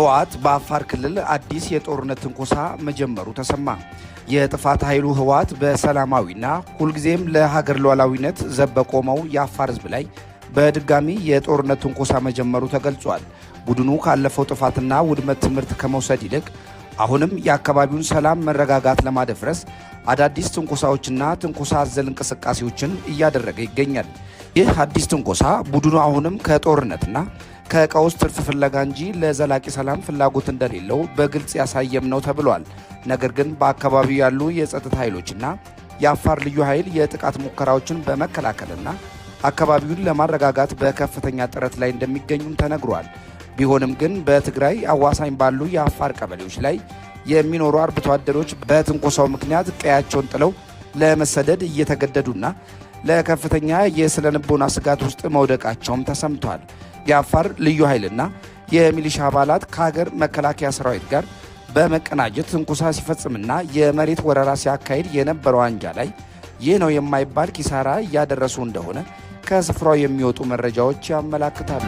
ህወሓት በአፋር ክልል አዲስ የጦርነት ትንኮሳ መጀመሩ ተሰማ። የጥፋት ኃይሉ ህወሓት በሰላማዊና ሁልጊዜም ለሀገር ሉዓላዊነት ዘብ በቆመው የአፋር ህዝብ ላይ በድጋሚ የጦርነት ትንኮሳ መጀመሩ ተገልጿል። ቡድኑ ካለፈው ጥፋትና ውድመት ትምህርት ከመውሰድ ይልቅ አሁንም የአካባቢውን ሰላም መረጋጋት ለማደፍረስ አዳዲስ ትንኮሳዎችና ትንኮሳ አዘል እንቅስቃሴዎችን እያደረገ ይገኛል። ይህ አዲስ ትንኮሳ ቡድኑ አሁንም ከጦርነትና ከቀውስ ትርፍ ፍለጋ እንጂ ለዘላቂ ሰላም ፍላጎት እንደሌለው በግልጽ ያሳየም ነው ተብሏል። ነገር ግን በአካባቢው ያሉ የጸጥታ ኃይሎችና የአፋር ልዩ ኃይል የጥቃት ሙከራዎችን በመከላከልና አካባቢውን ለማረጋጋት በከፍተኛ ጥረት ላይ እንደሚገኙም ተነግሯል። ቢሆንም ግን በትግራይ አዋሳኝ ባሉ የአፋር ቀበሌዎች ላይ የሚኖሩ አርብቶ አደሮች በትንኮሳው ምክንያት ቀያቸውን ጥለው ለመሰደድ እየተገደዱና ለከፍተኛ የስነ ልቦና ስጋት ውስጥ መውደቃቸውም ተሰምቷል። የአፋር ልዩ ኃይልና የሚሊሻ አባላት ከሀገር መከላከያ ሰራዊት ጋር በመቀናጀት ትንኮሳ ሲፈጽምና የመሬት ወረራ ሲያካሂድ የነበረው አንጃ ላይ ይህ ነው የማይባል ኪሳራ እያደረሱ እንደሆነ ከስፍራው የሚወጡ መረጃዎች ያመላክታሉ።